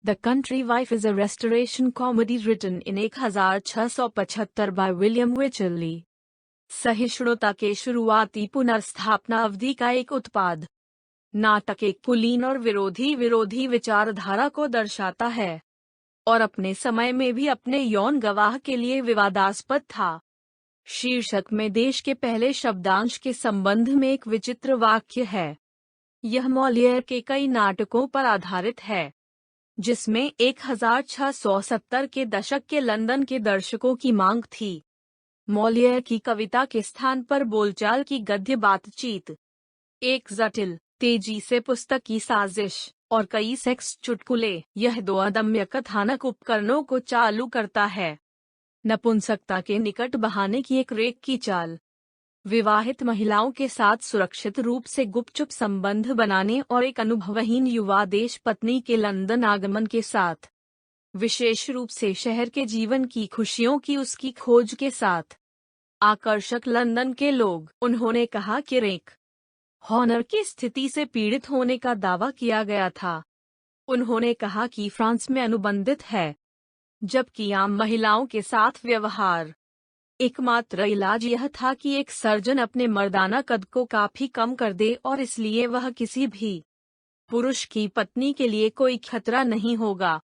The Country Wife is a restoration comedy written in 1675 by William Wycherley. सहिष्णुता के शुरुआती पुनर्स्थापना अवधि का एक उत्पाद। नाटक एक कुलीन और विरोधी विचारधारा को दर्शाता है और अपने समय में भी अपने यौन गवाह के लिए विवादास्पद था। शीर्षक में देश के पहले शब्दांश के संबंध में एक विचित्र वाक्य है। यह मॉलियर के कई नाटकों पर आधारित है, जिसमें 1670 के दशक के लंदन के दर्शकों की मांग थी। मॉलियर की कविता के स्थान पर बोलचाल की गद्य बातचीत, एक जटिल, तेजी से पुस्तक की साजिश और कई सेक्स चुटकुले, यह दो अदम्य कथानक उपकरणों को चालू करता है। नपुंसकता के निकट बहाने की एक रेक की चाल, विवाहित महिलाओं के साथ सुरक्षित रूप से गुपचुप संबंध बनाने और एक अनुभवहीन युवा देश पत्नी के लंदन आगमन के साथ, विशेष रूप से शहर के जीवन की खुशियों की उसकी खोज के साथ। आकर्षक लंदन के लोग। उन्होंने कहा कि रेक हॉनर की स्थिति से पीड़ित होने का दावा किया गया था। उन्होंने कहा कि फ्रांस में अनुबंधित है, जबकि आम महिलाओं के साथ व्यवहार। एकमात्र इलाज यह था कि एक सर्जन अपने मर्दाना कद को काफी कम कर दे और इसलिए वह किसी भी पुरुष की पत्नी के लिए कोई खतरा नहीं होगा।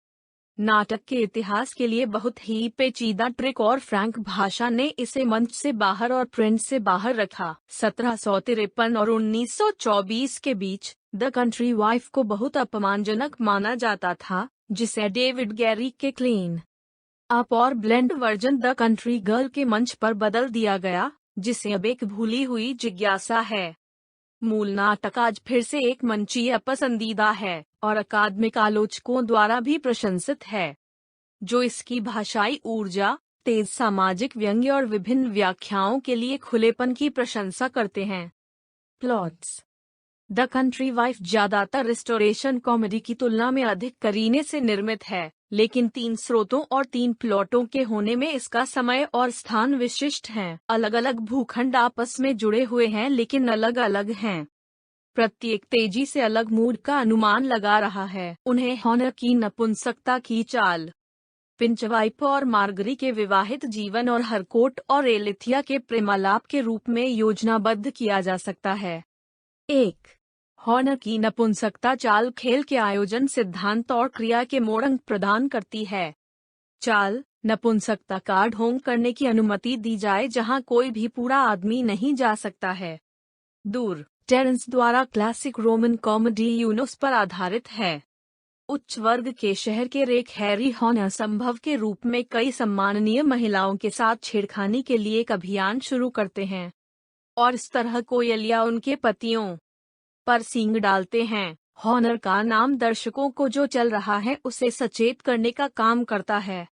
नाटक के इतिहास के लिए बहुत ही पेचीदा ट्रिक और फ्रैंक भाषा ने इसे मंच से बाहर और प्रिंट से बाहर रखा। 1753 और 1924 के बीच द कंट्री वाइफ को बहुत अपमानजनक माना जाता था, जिसे डेविड गैरी के क्लीन अप और blend version the country girl के मंच पर बदल दिया गया, जिसे अब एक भूली हुई जिज्ञासा है। मूल नाटक आज फिर से एक मंचीय पसंदीदा है और अकादमिक आलोचकों द्वारा भी प्रशंसित है, जो इसकी भाषाई ऊर्जा, तेज सामाजिक व्यंग्य और विभिन्न व्याख्याओं के लिए खुलेपन की प्रशंसा करते हैं। प्लॉट्स। द कंट्री वाइफ ज्यादातर रिस्टोरेशन कॉमेडी की तुलना में अधिक करीने से निर्मित है, लेकिन 3 स्रोतों और 3 प्लॉटों के होने में इसका समय और स्थान विशिष्ट हैं। अलग अलग भूखंड आपस में जुड़े हुए हैं लेकिन अलग अलग हैं। प्रत्येक तेजी से अलग मूड का अनुमान लगा रहा है। उन्हें हॉनर की नपुंसकता की चाल, पिंचवाइप और मार्गरी के विवाहित जीवन और हरकोट और एलिथिया के प्रेमालाप के रूप में योजनाबद्ध किया जा सकता है। 1. हॉनर की नपुंसकता चाल खेल के आयोजन सिद्धांत और क्रिया के मोड़ंग प्रदान करती है। चाल, नपुंसकता का ढोंग करने की अनुमति दी जाए जहां कोई भी पूरा आदमी नहीं जा सकता है। दूर, टेरेंस द्वारा क्लासिक रोमन कॉमेडी यूनोस पर आधारित है। उच्च वर्ग के शहर के रेक हैरी हॉनर संभव के रूप में कई सम्माननीय महिलाओं के साथ छेड़खानी के लिए एक अभियान शुरू करते हैं और इस तरह कोयलिया उनके पतियों पर सींग डालते हैं। हॉनर का नाम दर्शकों को जो चल रहा है उसे सचेत करने का काम करता है।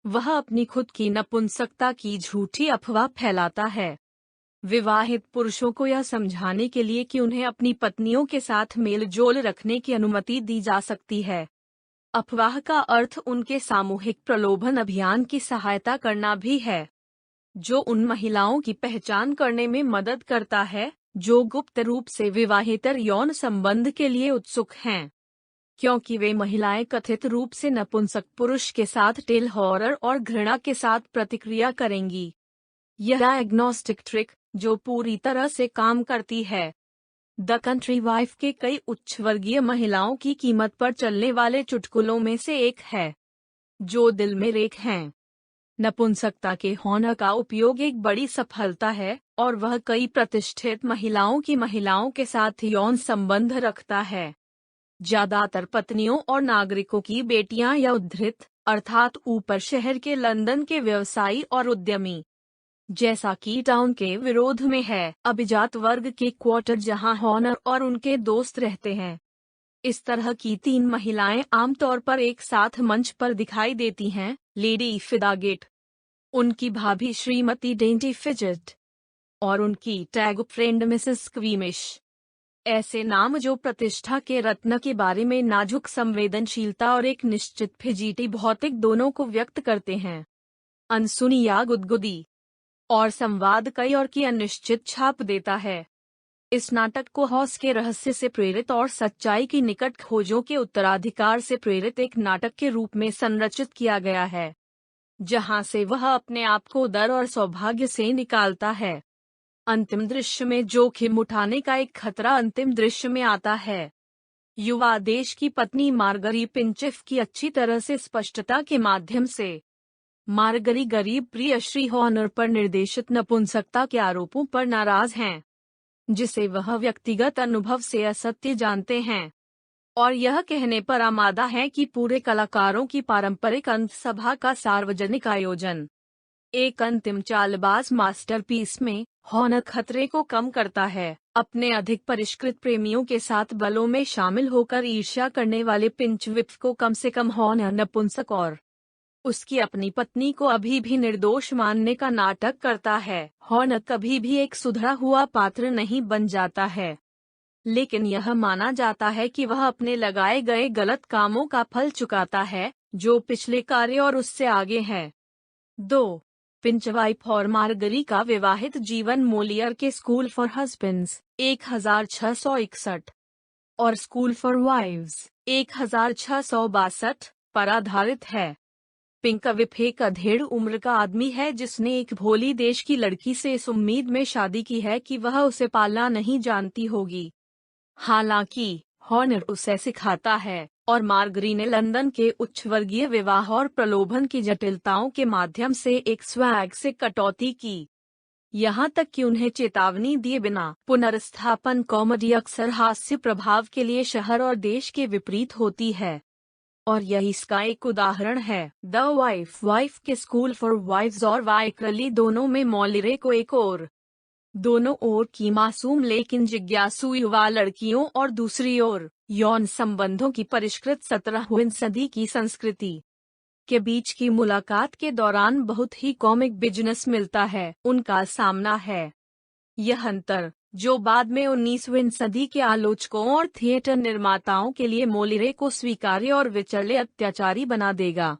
वह अपनी खुद की नपुंसकता की झूठी अफवाह फैलाता है, विवाहित पुरुषों को यह समझाने के लिए कि उन्हें अपनी पत्नियों के साथ मेल जोल रखने की अनुमति दी जा सकती है। अफवाह का अर्थ उनके सामूहिक प्रलोभन अभियान की सहायता करना भी है, जो उन महिलाओं की पहचान करने में मदद करता है जो गुप्त रूप से विवाहेतर यौन संबंध के लिए उत्सुक हैं, क्योंकि वे महिलाएं कथित रूप से नपुंसक पुरुष के साथ टेल हॉरर और घृणा के साथ प्रतिक्रिया करेंगी। यह डायग्नोस्टिक ट्रिक, जो पूरी तरह से काम करती है, द कंट्री वाइफ के कई उच्च वर्गीय महिलाओं की कीमत पर चलने वाले चुटकुलों में से एक है, जो दिल में रेख हैं। नपुंसकता के हॉनर का उपयोग एक बड़ी सफलता है और वह कई प्रतिष्ठित महिलाओं के साथ यौन संबंध रखता है। ज्यादातर पत्नियों और नागरिकों की बेटियां या उद्धृत, अर्थात ऊपर शहर के लंदन के व्यवसायी और उद्यमी, जैसा कि टाउन के विरोध में है, अभिजात वर्ग के क्वार्टर जहां हॉनर और उनके दोस्त रहते हैं। इस तरह की 3 महिलाएं आमतौर पर एक साथ मंच पर दिखाई देती हैं: लेडी फिदागेट, उनकी भाभी श्रीमती डेंटी फिजेट और उनकी टैग फ्रेंड मिसेस क्वीमिश। ऐसे नाम जो प्रतिष्ठा के रत्न के बारे में नाजुक संवेदनशीलता और एक निश्चित फिजीटी भौतिक दोनों को व्यक्त करते हैं। अनसुनी या गुदगुदी और संवाद कई और की अनिश्चित छाप देता है। इस नाटक को हॉस के रहस्य से प्रेरित और सच्चाई की निकट खोजों के उत्तराधिकार से प्रेरित एक नाटक के रूप में संरचित किया गया है, जहां से वह अपने आप को डर और सौभाग्य से निकालता है। अंतिम दृश्य में जोखिम उठाने का एक खतरा अंतिम दृश्य में आता है। युवा देश की पत्नी मार्गरी पिंचेफ की अच्छी तरह से स्पष्टता के माध्यम से। मार्गरी गरीब प्रियश्री हॉनर पर निर्देशित नपुंसकता के आरोपों पर नाराज हैं, जिसे वह व्यक्तिगत अनुभव से असत्य जानते हैं, और यह कहने पर आमादा है कि पूरे कलाकारों की पारंपरिक अंत सभा का सार्वजनिक आयोजन एक अंतिम चालबाज मास्टरपीस में हॉनर खतरे को कम करता है। अपने अधिक परिष्कृत प्रेमियों के साथ बलों में शामिल होकर ईर्ष्या करने वाले पिंचविफ को कम से कम हॉनर नपुंसक और उसकी अपनी पत्नी को अभी भी निर्दोष मानने का नाटक करता है। हॉनर कभी भी एक सुधरा हुआ पात्र नहीं बन जाता है, लेकिन यह माना जाता है कि वह अपने लगाए गए गलत कामों का फल चुकाता है, जो पिछले कार्य और उससे आगे है। 2. पिंचवाइफ और मार्गरी का विवाहित जीवन मोलियर के स्कूल फॉर हस्बैंड्स 1661 और स्कूल फॉर वाइव्स 1662 पर आधारित है। पिंकविफ एक अधेड़ उम्र का आदमी है जिसने एक भोली देश की लड़की से इस उम्मीद में शादी की है कि वह उसे पालना नहीं जानती होगी। हालांकि हॉनर उसे सिखाता है और मार्गरी ने लंदन के उच्च वर्गीय विवाह और प्रलोभन की जटिलताओं के माध्यम से एक स्वैग से कटौती की, यहाँ तक कि उन्हें चेतावनी दिए बिना पुनर्स्थापन कॉमेडी अक्सर हास्य प्रभाव के लिए शहर और देश के विपरीत होती है, और यह इसका एक उदाहरण है। द वाइफ के स्कूल फॉर वाइव्स और वाइकरली दोनों में मॉलिरे को एक और दोनों ओर की मासूम लेकिन जिज्ञासु युवा लड़कियों और दूसरी ओर यौन संबंधों की परिष्कृत 17वीं सदी की संस्कृति के बीच की मुलाकात के दौरान बहुत ही कॉमिक बिजनेस मिलता है। उनका सामना है यह अंतर, जो बाद में 19वीं सदी के आलोचकों और थिएटर निर्माताओं के लिए मोलिरे को स्वीकार्य और विचर्य अत्याचारी बना देगा।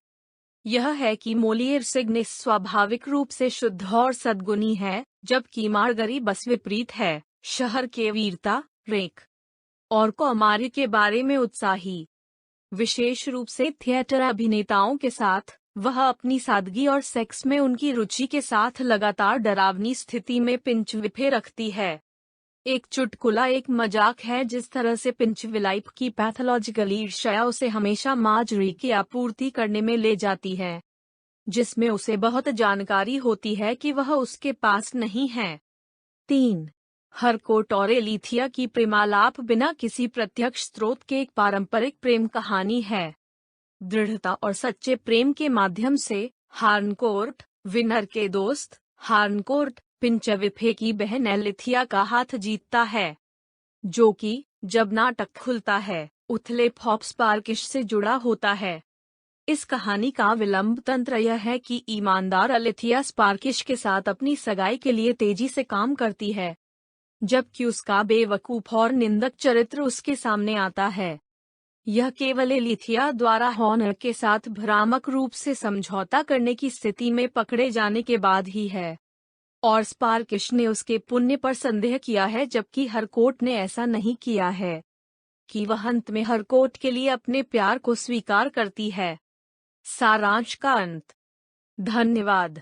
यह है कि मोलियर सिग्निस स्वाभाविक रूप से शुद्ध और सद्गुणी है, जबकि मार्गरी बस विपरीत है, शहर के वीरता, रेक और कौमार्य के बारे में उत्साही। विशेष रूप से थिएटर अभिनेताओं के साथ, वह अपनी सादगी और सेक्स में उनकी रुचि के साथ लगातार डरावनी स्थिति में पिंचविफे रखती है। एक चुटकुला एक मजाक है जिस तरह से पिंचविलाइफ की पैथोलॉजिकल ईर्ष्या उसे हमेशा मार्जरी की आपूर्ति करने में ले जाती है, जिसमें उसे बहुत जानकारी होती है कि वह उसके पास नहीं है। 3. हरकोट और एलिथिया की प्रेमालाप बिना किसी प्रत्यक्ष स्रोत के एक पारंपरिक प्रेम कहानी है। दृढ़ता और सच्चे प्रेम के माध्यम से हार्नकोर्ट, विनर के दोस्त हार्नकोर्ट, पिंचविफे की बहन एलिथिया का हाथ जीतता है, जो कि जब नाटक खुलता है उथले फॉप स्पार्किश से जुड़ा होता है। इस कहानी का विलंब तंत्र यह है कि ईमानदार एलिथिया स्पार्किश के साथ अपनी सगाई के लिए तेजी से काम करती है, जबकि उसका बेवकूफ और निंदक चरित्र उसके सामने आता है। यह केवल एलिथिया द्वारा हॉनर के साथ भ्रामक रूप से समझौता करने की स्थिति में पकड़े जाने के बाद ही है, और स्पार्किश ने उसके पुण्य पर संदेह किया है, जबकि हरकोट ने ऐसा नहीं किया है, कि वह अंत में हरकोट के लिए अपने प्यार को स्वीकार करती है। सारांश का अंत। धन्यवाद।